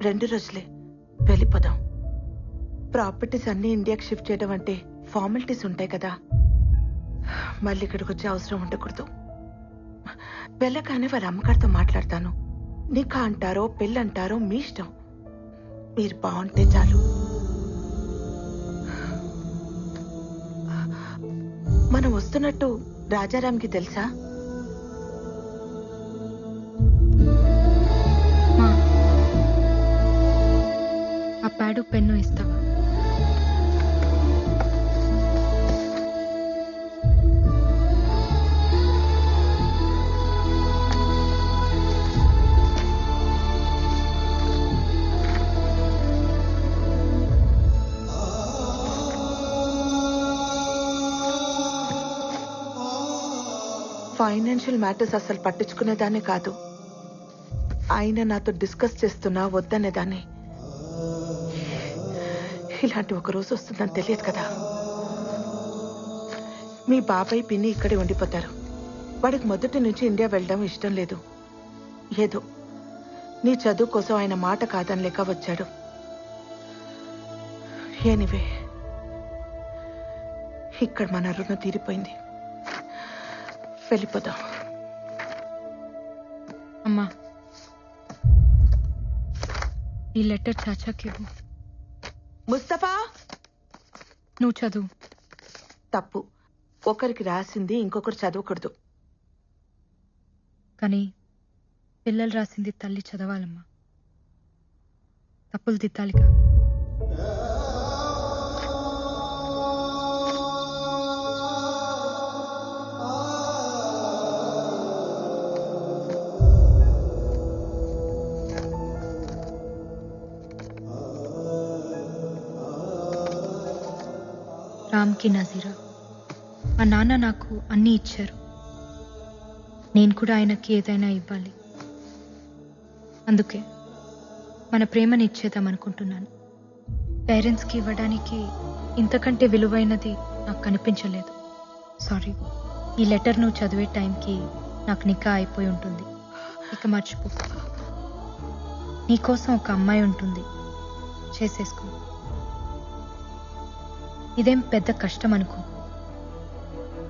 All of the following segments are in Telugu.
2 రోజులే, వెళ్ళిపోదాం. ప్రాపర్టీస్ అన్ని ఇండియాకి షిఫ్ట్ చేయడం అంటే ఫార్మాలిటీస్ ఉంటాయి కదా, మళ్ళీ ఇక్కడికి వచ్చే అవసరం ఉండకూడదు. వెళ్ళగానే వాళ్ళ అమ్మగారితో మాట్లాడతాను. నికా అంటారో పెళ్ళంటారో మీ ఇష్టం, మీరు బాగుంటే చాలు. మనం వస్తున్నట్టు రాజారాంకి తెలుసా? ఆ ప్యాడు పెన్ను ఇస్తావా? ఫైనాన్షియల్ మ్యాటర్స్ అసలు పట్టించుకునేదాన్ని కాదు. ఆయన నాతో డిస్కస్ చేస్తున్నా వద్దనేదాన్ని. ఇలాంటి ఒక రోజు వస్తుందని తెలియదు కదా. మీ బాబాయ్ పిన్ని ఇక్కడే ఉండిపోతారు. వాడికి మొదటి నుంచి ఇండియా వెళ్ళడం ఇష్టం లేదు. ఏదో నీ చదువు కోసం ఆయన మాట కాదని లేక వచ్చాడు. ఎనీవే, ఇక్కడ మన రుణం తీరిపోయింది, వెళ్ళిపోదాం. అమ్మా, ఈ లెటర్ చాచాకి ఇవ్వు. ముస్తఫా, నువ్వు చదువు. తప్పు. ఒకరికి రాసింది ఇంకొకరు చదవకూడదు. కానీ పిల్లలు రాసింది తల్లి చదవాలమ్మా. తప్పులు దిద్దాలిగా. రామ్కి నజీరా, మా నాన్న నాకు అన్నీ ఇచ్చారు. నేను కూడా ఆయనకి ఏదైనా ఇవ్వాలి. అందుకే మన ప్రేమని ఇచ్చేద్దాం అనుకుంటున్నాను. పేరెంట్స్కి ఇవ్వడానికి ఇంతకంటే విలువైనది నాకు కనిపించలేదు. సారీ. ఈ లెటర్ నువ్వు చదివే టైంకి నాకు నికా అయిపోయి ఉంటుంది. ఇక మర్చిపో. నీకోసం ఒక అమ్మాయి ఉంటుంది, చేసేసుకో. ఇదేం పెద్ద కష్టం అనుకో.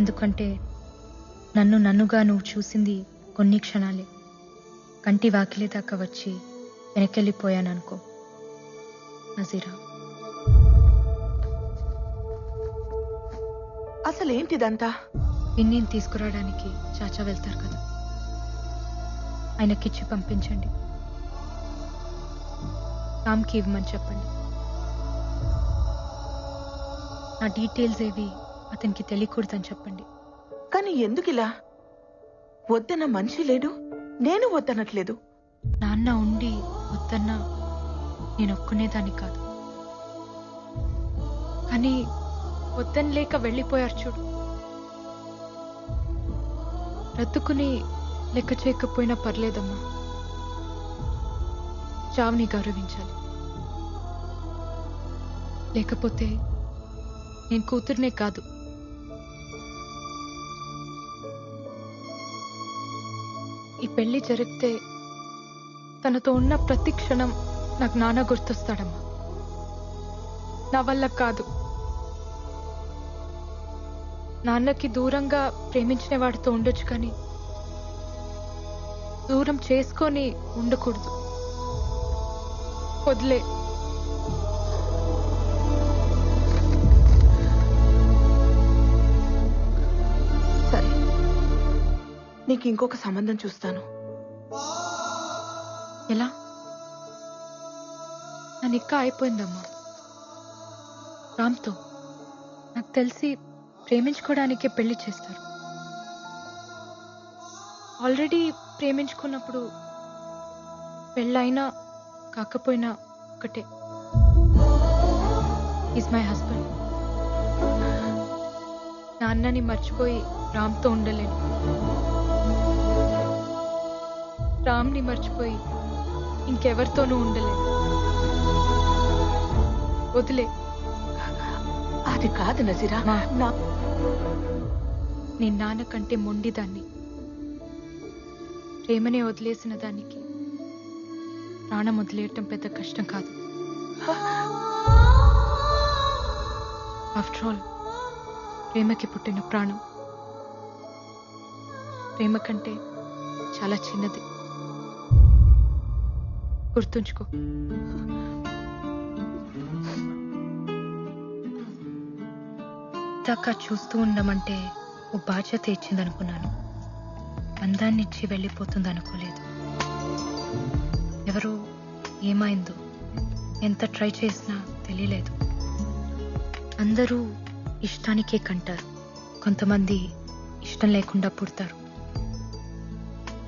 ఎందుకంటే నన్నుగా నువ్వు చూసింది కొన్ని క్షణాలే. కంటి వాకిలి దాకా వచ్చి వెనకెళ్ళిపోయాననుకో. నజీరా, అసలేంటిదంతా? పిన్నిని తీసుకురావడానికి చాచా వెళ్తారు కదా, ఆయనకిచ్చి పంపించండి. రామ్కి ఇవ్వమని చెప్పండి. నా డీటెయిల్స్ ఏవి అతనికి తెలియకూడదని చెప్పండి. కానీ ఎందుకిలా? వద్దన్న మనిషి లేడు, నేను వద్దనట్లేదు. నాన్న ఉండి వద్దన్నా నేను ఒక్కునేదాన్ని కాదు. కానీ వద్దని లేక వెళ్ళిపోయారు చూడు. రద్దుకుని లెక్క చేయకపోయినా పర్లేదమ్మా. చావుని గౌరవించాలి. లేకపోతే నేను కూతుర్నే కాదు, ఈ పెళ్లి జరిగితే తనతో ఉన్న ప్రతి క్షణం నాకు నాన్న గుర్తొస్తాడమ్మా. నా వల్ల కాదు. నాన్నకి దూరంగా ప్రేమించిన వాడితో ఉండొచ్చు, కానీ దూరం చేసుకొని ఉండకూడదు. వదిలే. సరే, నీకు ఇంకొక సంబంధం చూస్తాను. ఎలా? నా నిక్కా అయిపోయిందమ్మా రామ్తో. నాకు తెలిసి ప్రేమించుకోవడానికే పెళ్లి చేస్తారు. ఆల్రెడీ ప్రేమించుకున్నప్పుడు పెళ్ళైనా కాకపోయినా ఒకటే. Is my husband. నాన్నని మర్చిపోయి రామ్తో ఉండలేను. రామ్ని మర్చిపోయి ఇంకెవరితోనూ ఉండలేను. వదిలే. అది కాదు నజీరా. నేను నాన్న కంటే మొండిదాన్ని. ప్రేమనే వదిలేసిన దానికి ప్రాణం వదిలేయటం పెద్ద కష్టం కాదు. ఆఫ్టర్ ఆల్ ప్రేమకి పుట్టిన ప్రాణం ప్రేమ కంటే చాలా చిన్నది. గుర్తుంచుకో. దాకా చూస్తూ ఉండమంటే ఓ బాధ్యత ఇచ్చిందనుకున్నాను. అందాన్నిచ్చి వెళ్ళిపోతుంది అనుకోలేదు. ఎవరో ఏమైందో ఎంత ట్రై చేసినా తెలియలేదు. అందరూ ఇష్టానికే కంటారు, కొంతమంది ఇష్టం లేకుండా పుడతారు.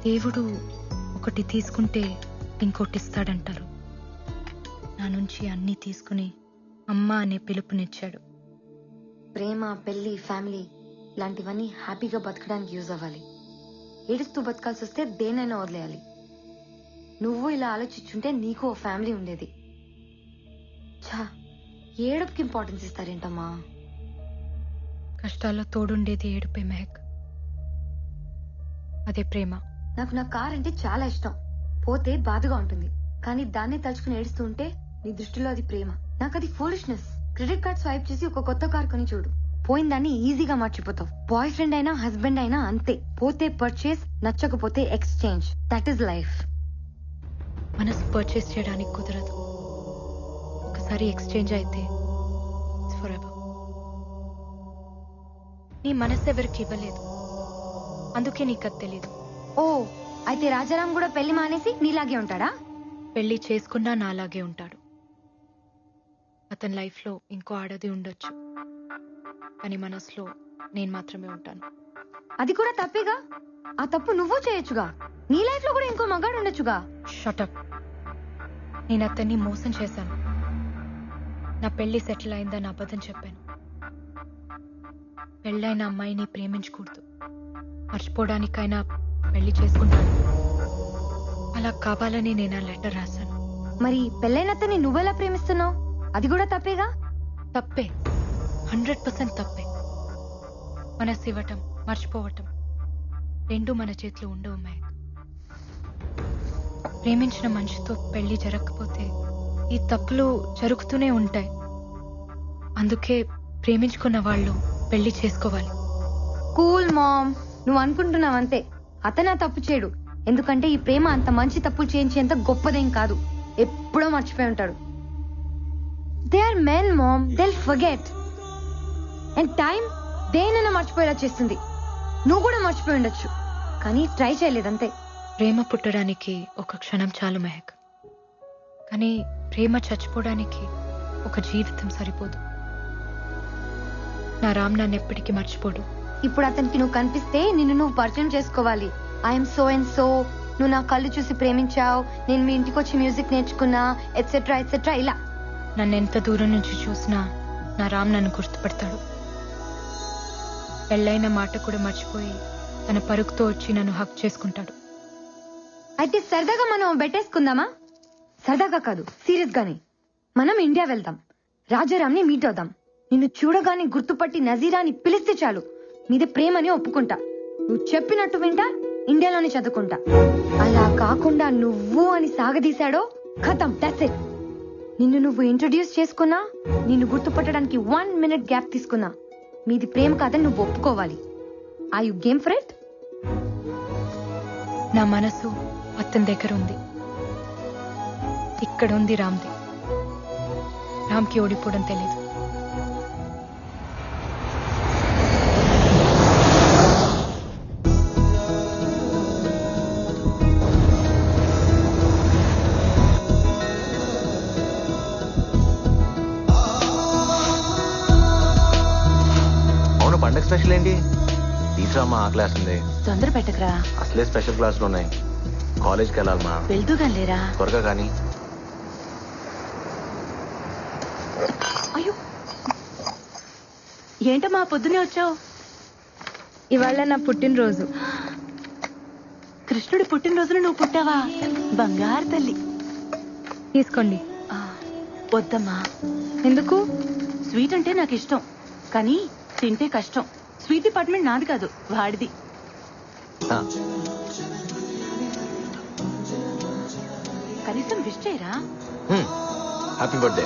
దేవుడు ఒకటి తీసుకుంటే ఇంకోటి ఇస్తాడంటారు. నా నుంచి అన్నీ తీసుకుని అమ్మ అనే పిలుపునిచ్చాడు. ప్రేమ, పెళ్లి, ఫ్యామిలీ ఇలాంటివన్నీ హ్యాపీగా బతకడానికి యూజ్ అవ్వాలి. ఏడుస్తూ బతకాల్సి వస్తే దేనైనా వదిలేయాలి. నువ్వు ఇలా ఆలోచించుంటే నీకు ఓ ఫ్యామిలీ ఉండేది. ఛా, ఏడుపుకి ఇంపార్టెన్స్ ఇస్తారేంటమ్మా? కష్టాల్లో తోడుండేది ఏడుపే మెహక్. అదే ప్రేమ. నాకు నా కార్ అంటే చాలా ఇష్టం. పోతే బాధగా ఉంటుంది, కానీ దాన్నే తలుచుకుని ఏడుస్తూ ఉంటే నీ దృష్టిలో అది ప్రేమ. నాకు అది ఫూలిష్నెస్. క్రెడిట్ కార్డ్ స్వైప్ చేసి ఒక కొత్త కార్ కొని చూడు, పోయిన దాన్ని ఈజీగా మర్చిపోతావు. బాయ్ ఫ్రెండ్ అయినా హస్బెండ్ అయినా అంతే. పోతే పర్చేస్, నచ్చకపోతే ఎక్స్చేంజ్. That is life. మనసు పర్చేస్ చేయడానికి కుదరదు. ఒకసారి ఎక్స్చేంజ్ అయితే ఫర్ ఎవర్. నీ మనసు ఎవరికి ఇవ్వలేదు, అందుకే నీకు అది తెలీదు. ఓ, అయితే రాజారాం కూడా పెళ్లి మానేసి నీలాగే ఉంటాడా? పెళ్లి చేసుకున్నా నాలాగే ఉంటాడు. అతని లైఫ్లో ఇంకో ఆడది ఉండొచ్చు, కానీ మనసులో నేను మాత్రమే ఉంటాను. అది కూడా తప్పేగా. ఆ తప్పు నువ్వు చేయొచ్చుగా. నీ లైఫ్ లో కూడా ఇంకో మగాడు ఉండొచ్చుగా. షటప్. నేను అతన్ని మోసం చేశాను. నా పెళ్లి సెటిల్ అయిందని అబద్ధం చెప్పాను. పెళ్ళైన అమ్మాయిని ప్రేమించకూడదు, మర్చిపోవడానికైనా పెళ్లి చేసుకుంటాను. అలా కావాలని నేను ఆ లెటర్ రాశాను. మరి పెళ్ళైనతని నువ్వెలా ప్రేమిస్తున్నావు? అది కూడా తప్పేగా. తప్పే, 100% తప్పే. మనసు ఇవ్వటం, మర్చిపోవటం రెండు మన చేతిలో ఉండవు మహక్. ప్రేమించిన మనిషితో పెళ్లి జరగకపోతే ఈ తప్పులు జరుగుతూనే ఉంటాయి. అందుకే ప్రేమించుకున్న వాళ్ళు పెళ్లి చేసుకోవాలి. కూల్ మామ్, నువ్వు అనుకుంటున్నావంతే. అతను ఆ తప్పు చేయడు, ఎందుకంటే ఈ ప్రేమ అంత మంచి తప్పులు చేయించేంత గొప్పదేం కాదు. ఎప్పుడో మర్చిపోయి ఉంటాడు. They are men ma'am, they'll forget. And time దేనైనా మర్చిపోయేలా చేస్తుంది. నువ్వు కూడా మర్చిపోయి ఉండొచ్చు, కానీ ట్రై చేయలేదంతే. ప్రేమ పుట్టడానికి ఒక క్షణం చాలు మెహక్, కానీ ప్రేమ చచ్చిపోవడానికి ఒక జీవితం సరిపోదు. నా రామ్ నన్ను ఎప్పటికీ మర్చిపోడు. ఇప్పుడు అతనికి నువ్వు కనిపిస్తే నిన్ను నువ్వు పరిచయం చేసుకోవాలి. ఐఎమ్ సో అండ్ సో, నువ్వు నా కళ్ళు చూసి ప్రేమించావు, నేను మీ ఇంటికి వచ్చి మ్యూజిక్ నేర్చుకున్నా, ఎట్సెట్రా ఎట్సెట్రా. ఇలా నన్ను ఎంత దూరం నుంచి చూసినా నా రామ్ నన్ను గుర్తుపడతాడు. పెళ్ళైన మాట కూడా మర్చిపోయి తన పరుగుతో వచ్చి నన్ను హక్ చేసుకుంటాడు. అయితే సరదాగా మనం బెట్టేసుకుందామా? సరదాగా కాదు, సీరియస్ గానే. మనం ఇండియా వెళ్దాం, రాజారాంని మీట్ అవుదాం. నిన్ను చూడగానే గుర్తుపట్టి నజీరాని పిలిస్తే చాలు, మీదే ప్రేమని ఒప్పుకుంటా. నువ్వు చెప్పినట్టు వింటా, ఇండియాలోనే చదువుకుంటా. అలా కాకుండా నువ్వు అని సాగదీశాడో ఖతం, దట్స్ ఇట్. నిన్ను నువ్వు ఇంట్రొడ్యూస్ చేసుకున్నా, నిన్ను గుర్తుపట్టడానికి 1 minute గ్యాప్ తీసుకున్నా, మీది ప్రేమ కాదని నువ్వు ఒప్పుకోవాలి. Are you game for it? నా మనసు అతని దగ్గర ఉంది, ఇక్కడ ఉంది రామ్ది. రామ్కి ఓడిపోవడం తెలీదు. పండగ స్పెషల్ ఏంటి? తీసురామ్మా, ఆ క్లాస్ ఉంది. తొందర పెట్టకరా, అసలే స్పెషల్ క్లాసులు ఉన్నాయి. కాలేజ్కి వెళ్ళాలమ్మా. వెళ్తూగా లేరా? త్వరగా కానీ. అయ్యో, ఏంటమ్మా పొద్దునే వచ్చావు? ఇవాళ నా పుట్టినరోజు. కృష్ణుడి పుట్టినరోజున నువ్వు పుట్టావా? బంగారు తల్లి. తీసుకోండి. వద్దమ్మా. ఎందుకు? స్వీట్ అంటే నాకు ఇష్టం, కానీ తింటే కష్టం. స్వీట్ డిపార్ట్మెంట్ నాది కాదు, వాడిది. కనీసం విష్ చేయరా? Happy birthday